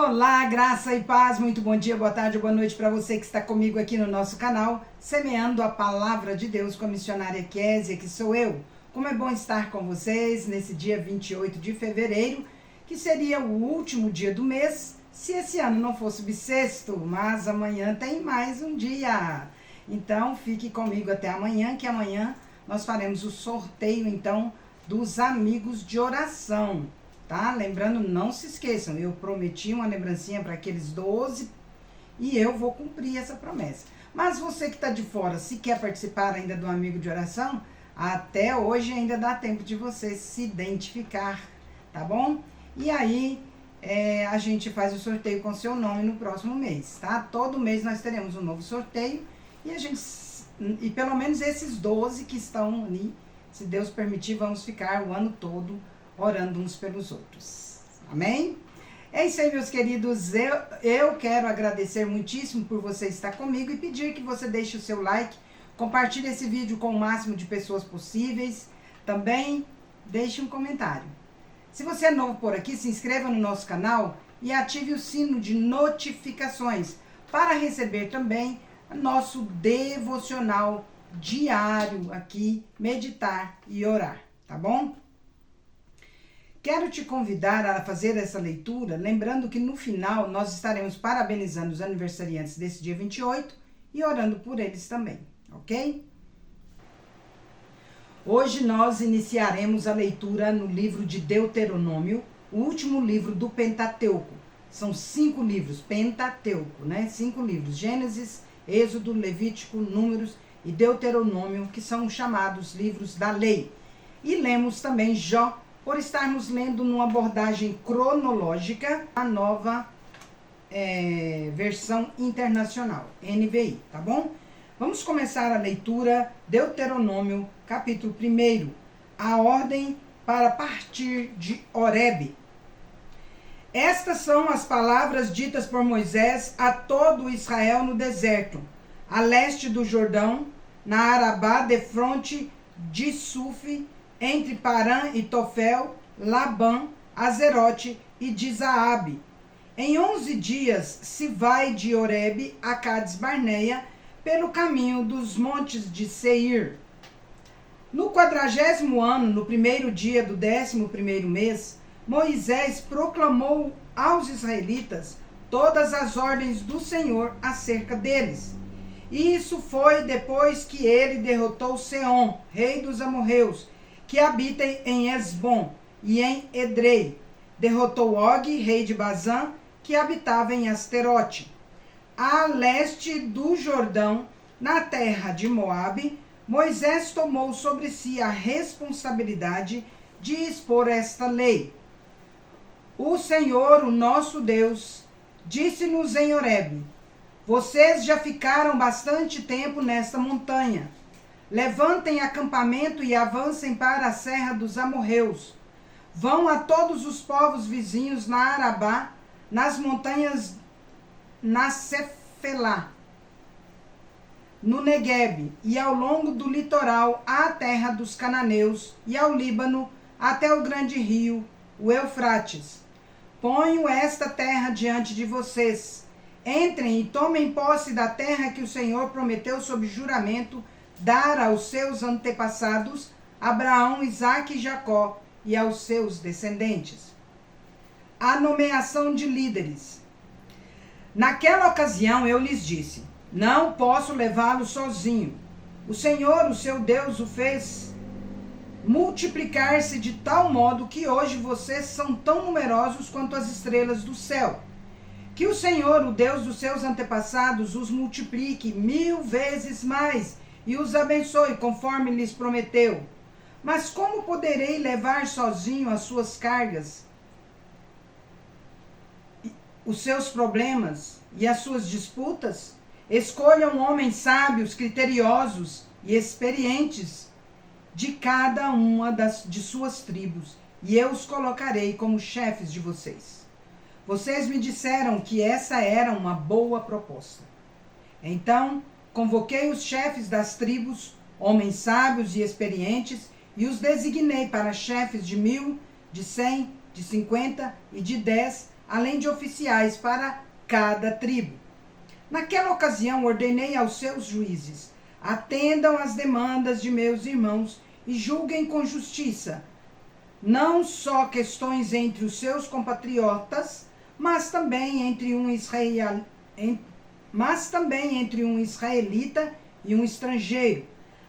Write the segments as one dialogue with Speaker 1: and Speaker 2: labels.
Speaker 1: Olá, graça e paz, muito bom dia, boa tarde, boa noite para você que está comigo aqui no nosso canal, semeando a palavra de Deus com a missionária Késia, que sou eu. Como é bom estar com vocês nesse dia 28 de fevereiro, que seria o último dia do mês, se esse ano não fosse bissexto, mas amanhã tem mais um dia. Então, fique comigo até amanhã, que amanhã nós faremos o sorteio, então, dos amigos de oração. Tá? Lembrando, não se esqueçam, eu prometi uma lembrancinha para aqueles 12 e eu vou cumprir essa promessa. Mas você que está de fora, se quer participar ainda do amigo de oração, até hoje ainda dá tempo de você se identificar, tá bom? E aí a gente faz o sorteio com seu nome no próximo mês, tá? Todo mês nós teremos um novo sorteio e pelo menos esses 12 que estão ali, se Deus permitir, vamos ficar o ano todo orando uns pelos outros. Amém? É isso aí, meus queridos. Eu quero agradecer muitíssimo por você estar comigo e pedir que você deixe o seu like, compartilhe esse vídeo com o máximo de pessoas possíveis. Também deixe um comentário. Se você é novo por aqui, se inscreva no nosso canal e ative o sino de notificações para receber também nosso devocional diário aqui, meditar e orar, tá bom? Quero te convidar a fazer essa leitura, lembrando que no final nós estaremos parabenizando os aniversariantes desse dia 28 e orando por eles também, ok? Hoje nós iniciaremos a leitura no livro de Deuteronômio, o último livro do Pentateuco. São 5 livros, Pentateuco, né? 5 livros, Gênesis, Êxodo, Levítico, Números e Deuteronômio, que são chamados livros da lei. E lemos também Jó, por estarmos lendo numa abordagem cronológica a nova versão internacional, NVI, tá bom? Vamos começar a leitura, Deuteronômio, capítulo 1, a ordem para partir de Horebe. Estas são as palavras ditas por Moisés a todo Israel no deserto, a leste do Jordão, na Arabá, defronte de Suf, entre Parã e Tofel, Labã, Azerote e de Zaabe. Em 11 dias se vai de Horebe a Cades Barneia, pelo caminho dos montes de Seir. No 40º ano, no 1º dia do 11º mês, Moisés proclamou aos israelitas todas as ordens do Senhor acerca deles. E isso foi depois que ele derrotou Seom, rei dos amorreus, que habita em Esbom e em Edrei. Derrotou Og, rei de Bazã, que habitava em Asterote. A leste do Jordão, na terra de Moabe, Moisés tomou sobre si a responsabilidade de expor esta lei. O Senhor, o nosso Deus, disse-nos em Horebe: vocês já ficaram bastante tempo nesta montanha. Levantem acampamento e avancem para a serra dos amorreus. Vão a todos os povos vizinhos na Arabá, nas montanhas, na Cefelá, no Neguebe e ao longo do litoral à terra dos cananeus e ao Líbano até o grande rio, o Eufrates. Ponho esta terra diante de vocês. Entrem e tomem posse da terra que o Senhor prometeu sob juramento dar aos seus antepassados, Abraão, Isaque e Jacó, e aos seus descendentes. A nomeação de líderes. Naquela ocasião eu lhes disse: não posso levá-lo sozinho. O Senhor, o seu Deus, o fez multiplicar-se de tal modo que hoje vocês são tão numerosos quanto as estrelas do céu. Que o Senhor, o Deus dos seus antepassados, os multiplique 1000 vezes mais e os abençoe, conforme lhes prometeu. Mas como poderei levar sozinho as suas cargas, os seus problemas e as suas disputas? Escolham homens sábios, criteriosos e experientes de cada uma de suas tribos, e eu os colocarei como chefes de vocês. Vocês me disseram que essa era uma boa proposta. Então, convoquei os chefes das tribos, homens sábios e experientes, e os designei para chefes de 1000, de 100, de 50 e de 10, além de oficiais para cada tribo. Naquela ocasião, ordenei aos seus juízes: atendam às demandas de meus irmãos e julguem com justiça, não só questões entre os seus compatriotas, mas também entre um israelita e um estrangeiro.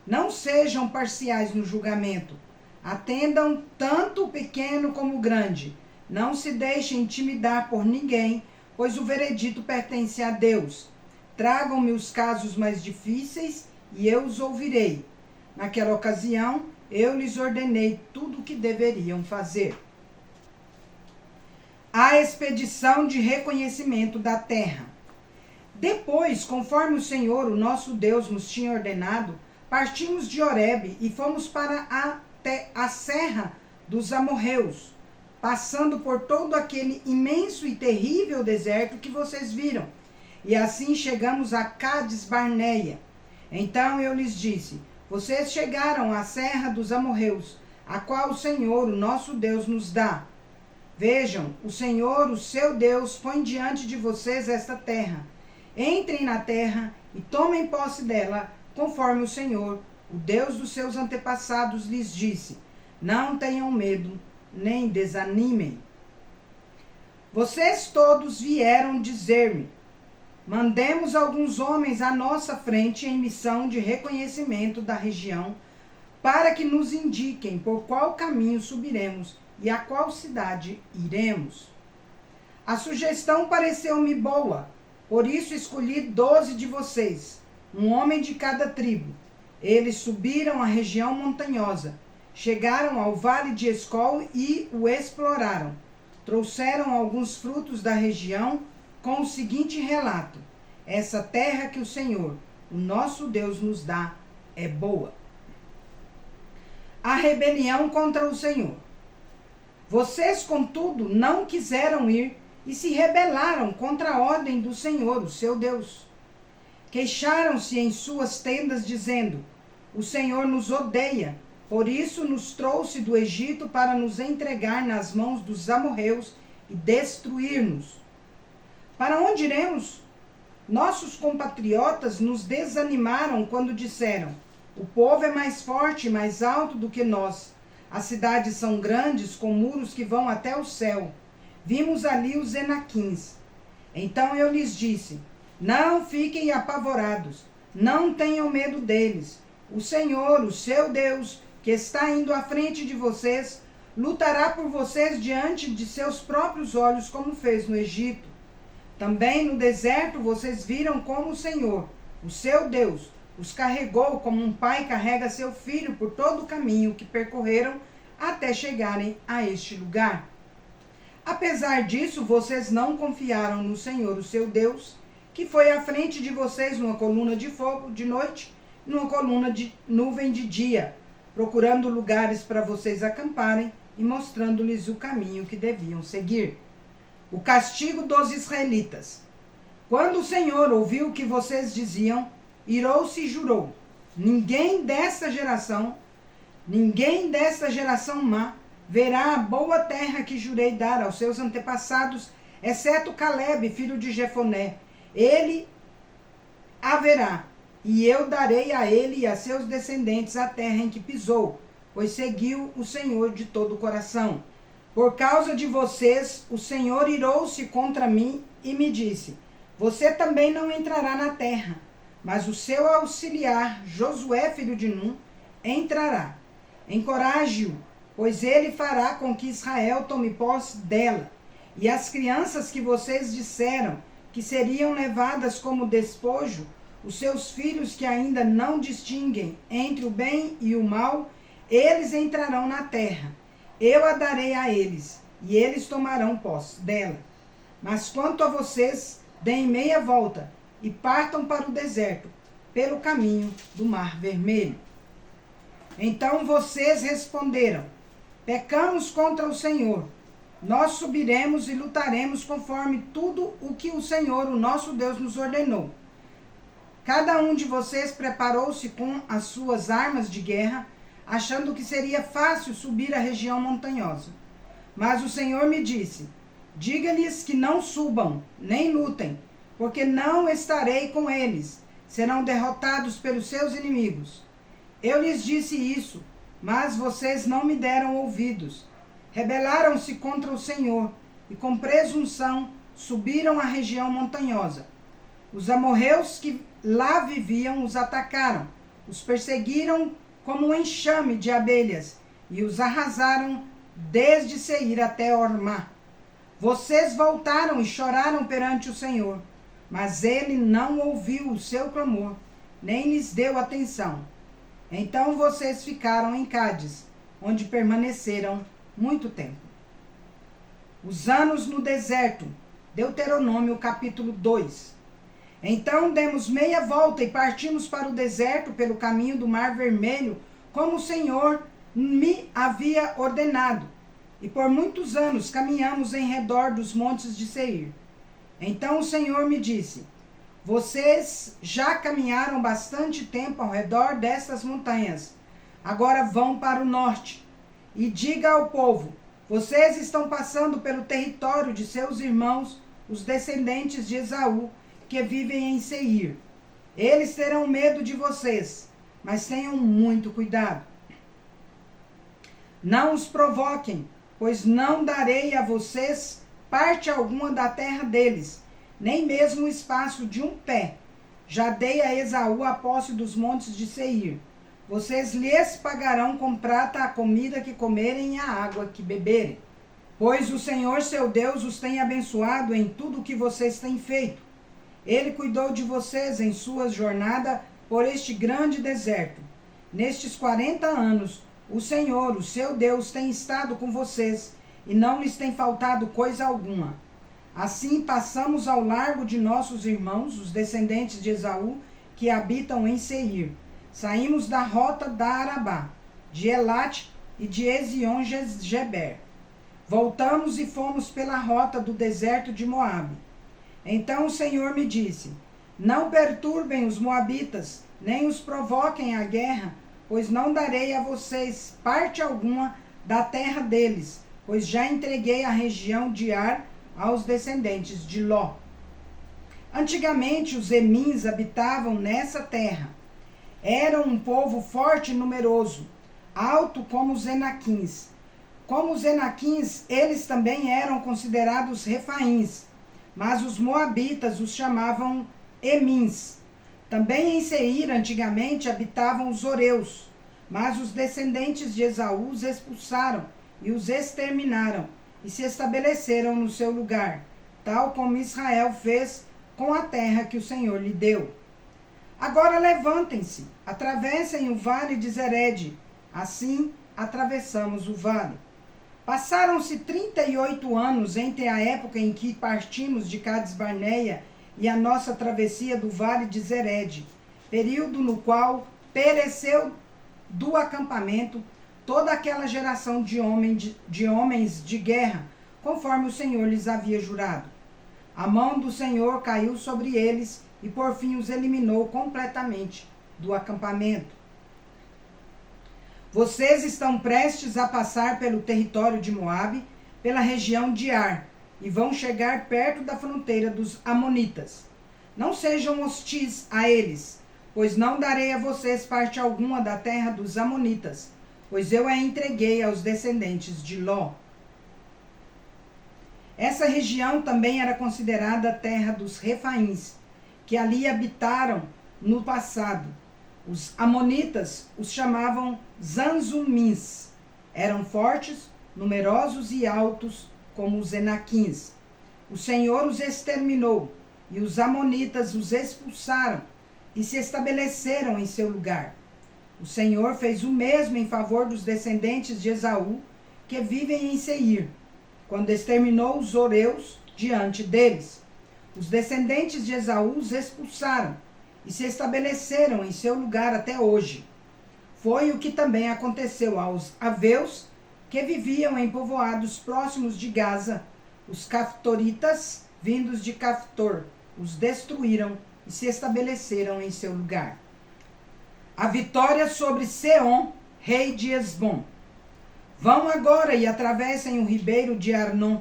Speaker 1: Não sejam parciais no julgamento. Atendam tanto o pequeno como o grande. Não se deixem intimidar por ninguém, pois o veredito pertence a Deus. Tragam-me os casos mais difíceis e eu os ouvirei. Naquela ocasião, eu lhes ordenei tudo o que deveriam fazer. A expedição de reconhecimento da terra. Depois, conforme o Senhor, o nosso Deus, nos tinha ordenado, partimos de Horebe e fomos para até a serra dos amorreus, passando por todo aquele imenso e terrível deserto que vocês viram. E assim chegamos a Cades Barneia. Então eu lhes disse: vocês chegaram à serra dos amorreus, a qual o Senhor, o nosso Deus, nos dá. Vejam, o Senhor, o seu Deus, põe diante de vocês esta terra. Entrem na terra e tomem posse dela, conforme o Senhor, o Deus dos seus antepassados, lhes disse. Não tenham medo, nem desanimem. Vocês todos vieram dizer-me: mandemos alguns homens à nossa frente em missão de reconhecimento da região, para que nos indiquem por qual caminho subiremos e a qual cidade iremos. A sugestão pareceu-me boa, por isso escolhi 12 de vocês, um homem de cada tribo. Eles subiram a região montanhosa, chegaram ao vale de Escol e o exploraram. Trouxeram alguns frutos da região com o seguinte relato: essa terra que o Senhor, o nosso Deus, nos dá é boa. A rebelião contra o Senhor. Vocês, contudo, não quiseram ir e se rebelaram contra a ordem do Senhor, o seu Deus. Queixaram-se em suas tendas, dizendo: o Senhor nos odeia, por isso nos trouxe do Egito para nos entregar nas mãos dos amorreus e destruir-nos. Para onde iremos? Nossos compatriotas nos desanimaram quando disseram: o povo é mais forte e mais alto do que nós. As cidades são grandes, com muros que vão até o céu. Vimos ali os Enaquins. Então eu lhes disse: não fiquem apavorados, não tenham medo deles. O Senhor, o seu Deus, que está indo à frente de vocês, lutará por vocês diante de seus próprios olhos, como fez no Egito. Também no deserto vocês viram como o Senhor, o seu Deus, os carregou como um pai carrega seu filho por todo o caminho que percorreram até chegarem a este lugar. Apesar disso, vocês não confiaram no Senhor, o seu Deus, que foi à frente de vocês numa coluna de fogo de noite, numa coluna de nuvem de dia, procurando lugares para vocês acamparem e mostrando-lhes o caminho que deviam seguir. O castigo dos israelitas. Quando o Senhor ouviu o que vocês diziam, irou-se e jurou: ninguém desta geração má, verá a boa terra que jurei dar aos seus antepassados, exceto Calebe, filho de Jefoné. Ele a verá, e eu darei a ele e a seus descendentes a terra em que pisou, pois seguiu o Senhor de todo o coração. Por causa de vocês, o Senhor irou-se contra mim e me disse: você também não entrará na terra, mas o seu auxiliar, Josué, filho de Num, entrará. Encoraje-o, pois ele fará com que Israel tome posse dela. E as crianças que vocês disseram que seriam levadas como despojo, os seus filhos que ainda não distinguem entre o bem e o mal, eles entrarão na terra. Eu a darei a eles, e eles tomarão posse dela. Mas quanto a vocês, deem meia volta e partam para o deserto, pelo caminho do Mar Vermelho. Então vocês responderam: pecamos contra o Senhor. Nós subiremos e lutaremos conforme tudo o que o Senhor, o nosso Deus, nos ordenou. Cada um de vocês preparou-se com as suas armas de guerra, achando que seria fácil subir a região montanhosa. Mas o Senhor me disse: Diga-lhes que não subam, nem lutem, porque não estarei com eles. Serão derrotados pelos seus inimigos. Eu lhes disse isso, mas vocês não me deram ouvidos. Rebelaram-se contra o Senhor e com presunção subiram à região montanhosa. Os amorreus que lá viviam os atacaram, os perseguiram como um enxame de abelhas e os arrasaram desde Seir até Hormá. Vocês voltaram e choraram perante o Senhor, mas ele não ouviu o seu clamor, nem lhes deu atenção. Então vocês ficaram em Cádiz, onde permaneceram muito tempo. Os anos no deserto. Deuteronômio capítulo 2. Então demos meia volta e partimos para o deserto pelo caminho do Mar Vermelho, como o Senhor me havia ordenado. E por muitos anos caminhamos em redor dos montes de Seir. Então o Senhor me disse: vocês já caminharam bastante tempo ao redor destas montanhas. Agora vão para o norte. E diga ao povo: vocês estão passando pelo território de seus irmãos, os descendentes de Esaú, que vivem em Seir. Eles terão medo de vocês, mas tenham muito cuidado. Não os provoquem, pois não darei a vocês parte alguma da terra deles, nem mesmo o espaço de um pé. Já dei a Esaú a posse dos montes de Seir. Vocês lhes pagarão com prata a comida que comerem e a água que beberem. Pois o Senhor seu Deus os tem abençoado em tudo o que vocês têm feito. Ele cuidou de vocês em sua jornada por este grande deserto. Nestes 40 anos, o Senhor, o seu Deus, tem estado com vocês e não lhes tem faltado coisa alguma. Assim passamos ao largo de nossos irmãos, os descendentes de Esaú, que habitam em Seir. Saímos da rota da Arabá, de Elate e de Ezion-Geber. Voltamos e fomos pela rota do deserto de Moabe. Então o Senhor me disse: não perturbem os moabitas, nem os provoquem à guerra, pois não darei a vocês parte alguma da terra deles, pois já entreguei a região de Ar aos descendentes de Ló. Antigamente os Emins habitavam nessa terra. Eram um povo forte e numeroso, alto como os Enaquins. Como os Enaquins, eles também eram considerados refaíns, mas os moabitas os chamavam Emins. Também em Seir, antigamente, habitavam os Oreus, mas os descendentes de Esaú os expulsaram e os exterminaram, e se estabeleceram no seu lugar, tal como Israel fez com a terra que o Senhor lhe deu. Agora levantem-se, atravessem o vale de Zered. Assim, atravessamos o vale. Passaram-se 38 anos entre a época em que partimos de Cades Barneia e a nossa travessia do vale de Zered, período no qual pereceu do acampamento toda aquela geração de homens de guerra, conforme o Senhor lhes havia jurado. A mão do Senhor caiu sobre eles e por fim os eliminou completamente do acampamento. Vocês estão prestes a passar pelo território de Moabe, pela região de Ar, e vão chegar perto da fronteira dos amonitas. Não sejam hostis a eles, pois não darei a vocês parte alguma da terra dos amonitas, pois eu a entreguei aos descendentes de Ló. Essa região também era considerada a terra dos refaíns, que ali habitaram no passado. Os amonitas os chamavam Zanzumins. Eram fortes, numerosos e altos como os Enaquins. O Senhor os exterminou, e os amonitas os expulsaram e se estabeleceram em seu lugar. O Senhor fez o mesmo em favor dos descendentes de Esaú, que vivem em Seir, quando exterminou os Oreus diante deles. Os descendentes de Esaú os expulsaram e se estabeleceram em seu lugar até hoje. Foi o que também aconteceu aos Aveus, que viviam em povoados próximos de Gaza. Os Caftoritas, vindos de Caftor, os destruíram e se estabeleceram em seu lugar. A vitória sobre Seom, rei de Esbom. Vão agora e atravessem o ribeiro de Arnon.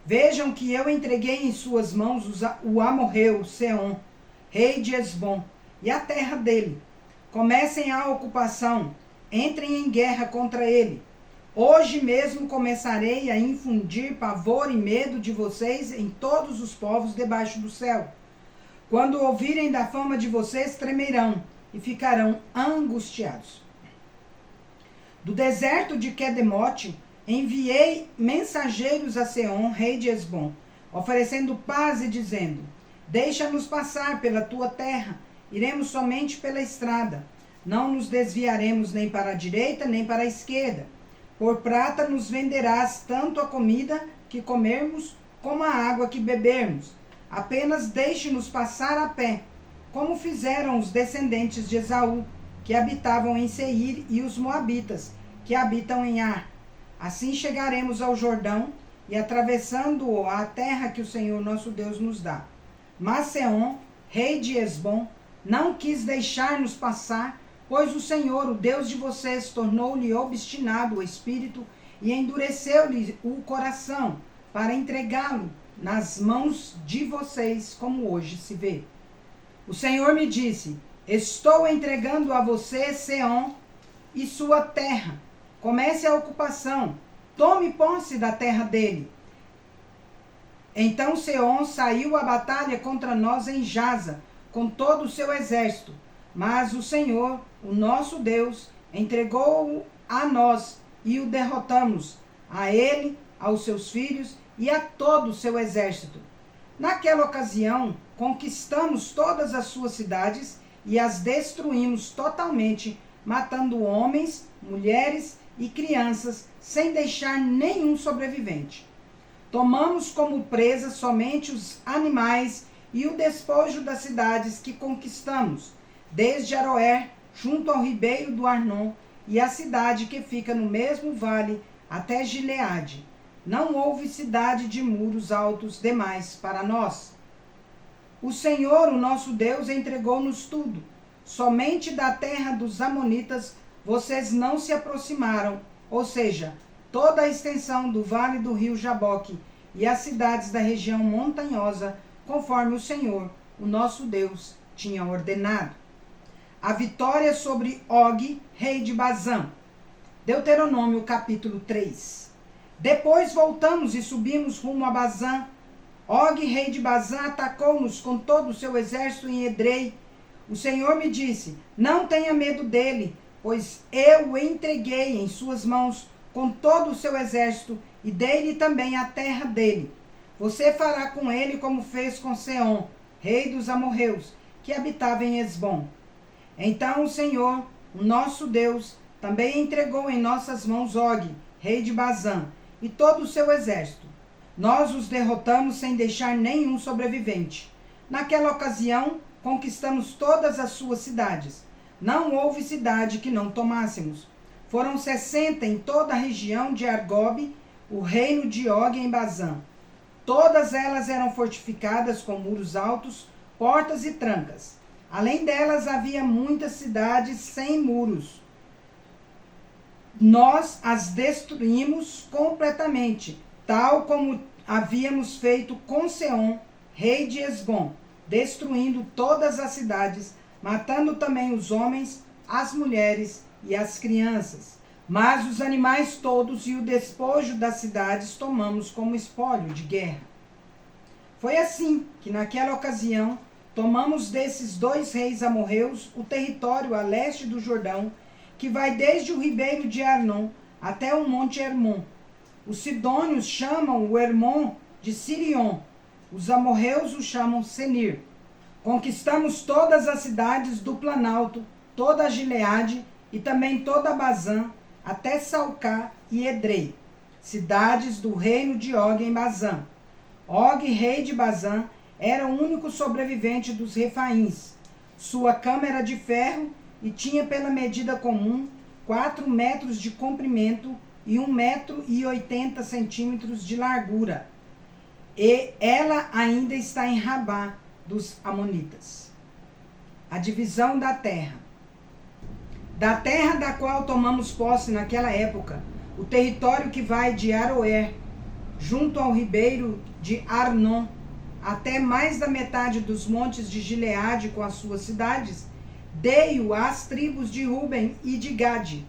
Speaker 1: Vejam que eu entreguei em suas mãos o amorreu, Seom, rei de Hesbom, e a terra dele. Comecem a ocupação, entrem em guerra contra ele. Hoje mesmo começarei a infundir pavor e medo de vocês em todos os povos debaixo do céu. Quando ouvirem da fama de vocês, tremerão e ficarão angustiados. Do deserto de Quedemote, enviei mensageiros a Seom, rei de Hesbom, oferecendo paz e dizendo: deixa-nos passar pela tua terra, iremos somente pela estrada. Não nos desviaremos nem para a direita, nem para a esquerda. Por prata nos venderás tanto a comida que comermos, como a água que bebermos. Apenas deixe-nos passar a pé, como fizeram os descendentes de Esaú, que habitavam em Seir, e os moabitas, que habitam em Ar. Assim chegaremos ao Jordão, e atravessando-o a terra que o Senhor nosso Deus nos dá. Mas Seom, rei de Hesbom, não quis deixar-nos passar, pois o Senhor, o Deus de vocês, tornou-lhe obstinado o espírito e endureceu-lhe o coração, para entregá-lo nas mãos de vocês, como hoje se vê. O Senhor me disse: estou entregando a você Seom e sua terra. Comece a ocupação, tome posse da terra dele. Então Seom saiu à batalha contra nós em Jaza, com todo o seu exército. Mas o Senhor, o nosso Deus, entregou-o a nós e o derrotamos, a ele, aos seus filhos e a todo o seu exército. Naquela ocasião, conquistamos todas as suas cidades e as destruímos totalmente, matando homens, mulheres e crianças, sem deixar nenhum sobrevivente. Tomamos como presa somente os animais e o despojo das cidades que conquistamos, desde Aroer, junto ao ribeiro do Arnon, e a cidade que fica no mesmo vale, até Gileade. Não houve cidade de muros altos demais para nós. O Senhor, o nosso Deus, entregou-nos tudo. Somente da terra dos amonitas vocês não se aproximaram, ou seja, toda a extensão do vale do rio Jaboque e as cidades da região montanhosa, conforme o Senhor, o nosso Deus, tinha ordenado. A vitória sobre Og, rei de Bazã. Deuteronômio capítulo 3. Depois voltamos e subimos rumo a Bazã. Og, rei de Bazã, atacou-nos com todo o seu exército em Edrei. O Senhor me disse: não tenha medo dele, pois eu o entreguei em suas mãos com todo o seu exército e dei-lhe também a terra dele. Você fará com ele como fez com Seom, rei dos amorreus, que habitava em Hesbom. Então o Senhor, o nosso Deus, também entregou em nossas mãos Og, rei de Bazã, e todo o seu exército. Nós os derrotamos sem deixar nenhum sobrevivente. Naquela ocasião, conquistamos todas as suas cidades. Não houve cidade que não tomássemos. Foram 60 em toda a região de Argob, o reino de Og em Bazã. Todas elas eram fortificadas com muros altos, portas e trancas. Além delas, havia muitas cidades sem muros. Nós as destruímos completamente, tal como havíamos feito com Seom, rei de Hesbom, destruindo todas as cidades, matando também os homens, as mulheres e as crianças. Mas os animais todos e o despojo das cidades tomamos como espólio de guerra. Foi assim que, naquela ocasião, tomamos desses dois reis amorreus o território a leste do Jordão, que vai desde o ribeiro de Arnon até o monte Hermon. Os sidônios chamam o Hermon de Sirion, os amorreus o chamam Senir. Conquistamos todas as cidades do Planalto, toda a Gileade e também toda a Bazã, até Salcá e Edrei, cidades do reino de Og em Bazã. Og, rei de Bazã, era o único sobrevivente dos Refaíns. Sua cama era de ferro e tinha pela medida comum 4 metros de comprimento e 1,80 m de largura. E ela ainda está em Rabá dos Amonitas. A divisão da terra. Da terra da qual tomamos posse naquela época, o território que vai de Aroer junto ao ribeiro de Arnon, até mais da metade dos montes de Gileade com as suas cidades, dei-o às tribos de Ruben e de Gade.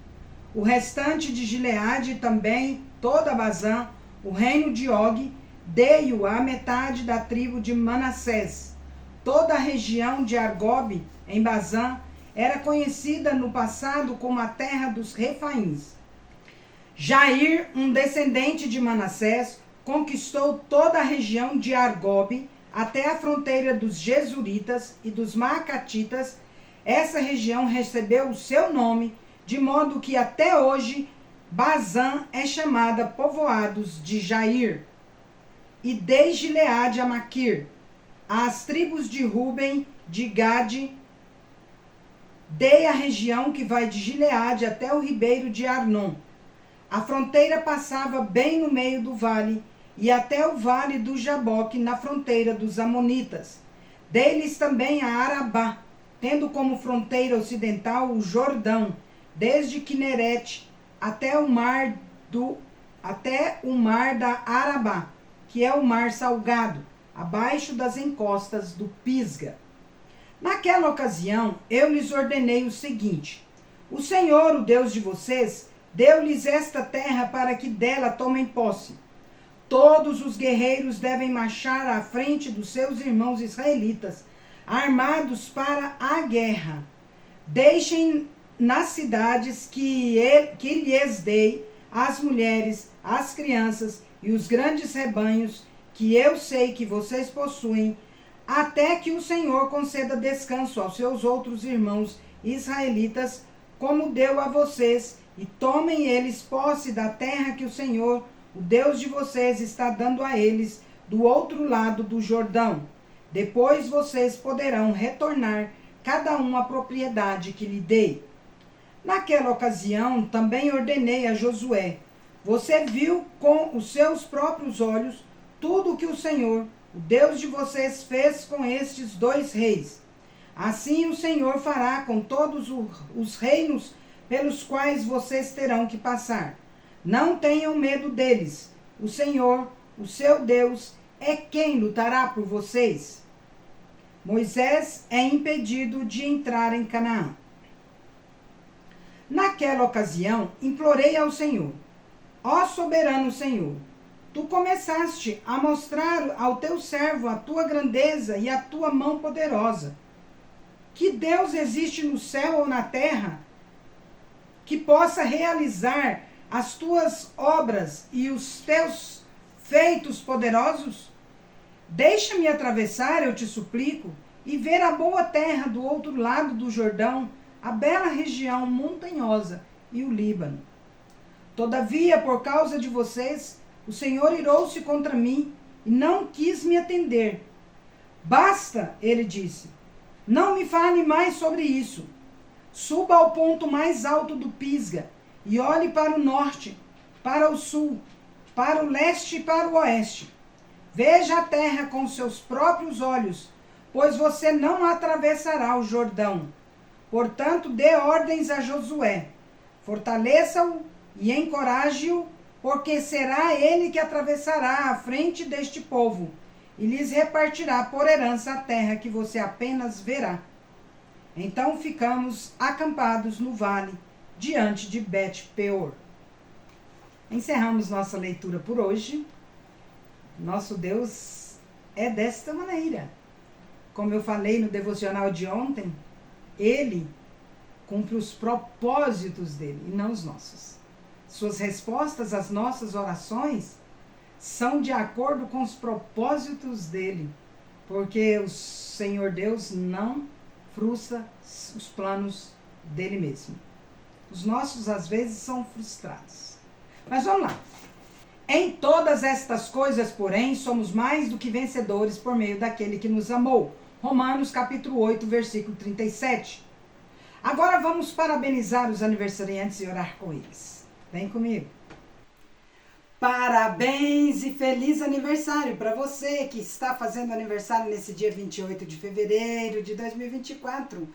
Speaker 1: O restante de Gileade também, toda Bazã, o reino de Og, dei-o à metade da tribo de Manassés. Toda a região de Argobe, em Bazã, era conhecida no passado como a terra dos Refaíns. Jair, um descendente de Manassés, conquistou toda a região de Argobe até a fronteira dos Jesuritas e dos Maacatitas. Essa região recebeu o seu nome, de modo que até hoje Bazã é chamada povoados de Jair. E dei Gileade a Maquir, às tribos de Ruben, de Gade, dei a região que vai de Gileade até o ribeiro de Arnon. A fronteira passava bem no meio do vale, e até o vale do Jaboque, na fronteira dos Amonitas. Dei-lhes também a Arabá, tendo como fronteira ocidental o Jordão, desde Quinerete até o mar da Arabá, que é o mar salgado, abaixo das encostas do Pisga. Naquela ocasião, eu lhes ordenei o seguinte: o Senhor, o Deus de vocês, deu-lhes esta terra para que dela tomem posse. Todos os guerreiros devem marchar à frente dos seus irmãos israelitas, armados para a guerra. Deixem nas cidades que lhes dei as mulheres, as crianças e os grandes rebanhos que eu sei que vocês possuem, até que o Senhor conceda descanso aos seus outros irmãos israelitas, como deu a vocês, e tomem eles posse da terra que o Senhor, o Deus de vocês, está dando a eles do outro lado do Jordão. Depois vocês poderão retornar, cada um à propriedade que lhe dei. Naquela ocasião, também ordenei a Josué: você viu com os seus próprios olhos tudo o que o Senhor, o Deus de vocês, fez com estes dois reis. Assim o Senhor fará com todos os reinos pelos quais vocês terão que passar. Não tenham medo deles. O Senhor, o seu Deus, é quem lutará por vocês. Moisés é impedido de entrar em Canaã. Naquela ocasião, implorei ao Senhor: ó soberano Senhor, tu começaste a mostrar ao teu servo a tua grandeza e a tua mão poderosa. Que Deus existe no céu ou na terra que possa realizar as tuas obras e os teus feitos poderosos? Deixa-me atravessar, eu te suplico, e ver a boa terra do outro lado do Jordão, a bela região montanhosa e o Líbano. Todavia, por causa de vocês, o Senhor irou-se contra mim e não quis me atender. Basta, ele disse, não me fale mais sobre isso. Suba ao ponto mais alto do Pisga e olhe para o norte, para o sul, para o leste e para o oeste. Veja a terra com seus próprios olhos, pois você não atravessará o Jordão. Portanto, dê ordens a Josué. Fortaleça-o e encoraje-o, porque será ele que atravessará a frente deste povo e lhes repartirá por herança a terra que você apenas verá. Então ficamos acampados no vale, diante de Bet-peor. Encerramos nossa leitura por hoje. Nosso Deus é desta maneira. Como eu falei no devocional de ontem, Ele cumpre os propósitos dele e não os nossos. Suas respostas às nossas orações são de acordo com os propósitos dele, porque o Senhor Deus não frustra os planos dele mesmo. Os nossos, às vezes, são frustrados. Mas vamos lá. Em todas estas coisas, porém, somos mais do que vencedores por meio daquele que nos amou. Romanos capítulo 8, versículo 37. Agora vamos parabenizar os aniversariantes e orar com eles. Vem comigo. Parabéns e feliz aniversário para você que está fazendo aniversário nesse dia 28 de fevereiro de 2024.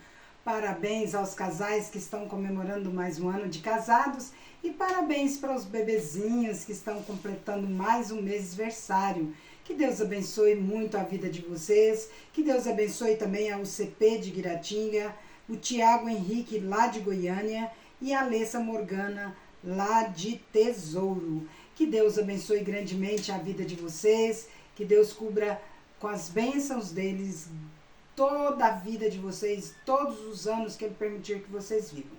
Speaker 1: Parabéns aos casais que estão comemorando mais um ano de casados e parabéns para os bebezinhos que estão completando mais um mêsversário. Que Deus abençoe muito a vida de vocês, que Deus abençoe também a UCP de Guiratinga, o Tiago Henrique lá de Goiânia e a Alessa Morgana lá de Tesouro. Que Deus abençoe grandemente a vida de vocês, que Deus cubra com as bênçãos deles toda a vida de vocês, todos os anos que Ele permitir que vocês vivam.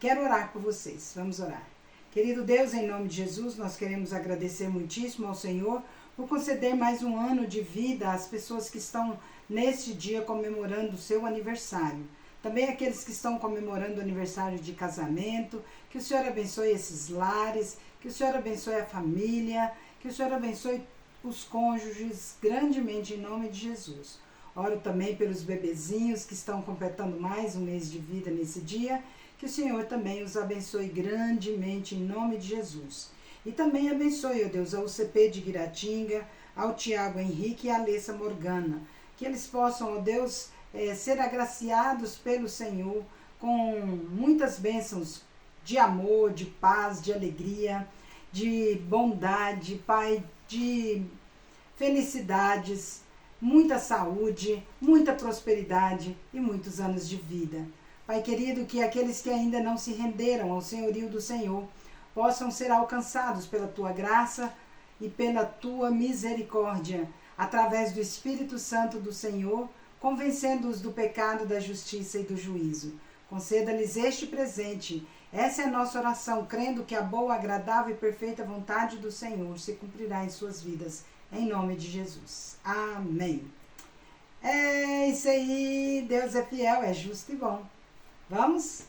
Speaker 1: Quero orar por vocês, vamos orar. Querido Deus, em nome de Jesus, nós queremos agradecer muitíssimo ao Senhor por conceder mais um ano de vida às pessoas que estão neste dia comemorando o seu aniversário. Também aqueles que estão comemorando o aniversário de casamento, que o Senhor abençoe esses lares, que o Senhor abençoe a família, que o Senhor abençoe os cônjuges grandemente em nome de Jesus. Oro também pelos bebezinhos que estão completando mais um mês de vida nesse dia, que o Senhor também os abençoe grandemente em nome de Jesus. E também abençoe, ó Deus, a UCP de Guiratinga, ao Tiago Henrique e à Alessa Morgana, que eles possam, ó Deus, ser agraciados pelo Senhor com muitas bênçãos de amor, de paz, de alegria, de bondade, Pai, de felicidades, muita saúde, muita prosperidade e muitos anos de vida. Pai querido, que aqueles que ainda não se renderam ao senhorio do Senhor possam ser alcançados pela Tua graça e pela Tua misericórdia, através do Espírito Santo do Senhor, convencendo-os do pecado, da justiça e do juízo. Conceda-lhes este presente. Essa é a nossa oração, crendo que a boa, agradável e perfeita vontade do Senhor se cumprirá em suas vidas. Em nome de Jesus. Amém. É isso aí. Deus é fiel, é justo e bom. Vamos?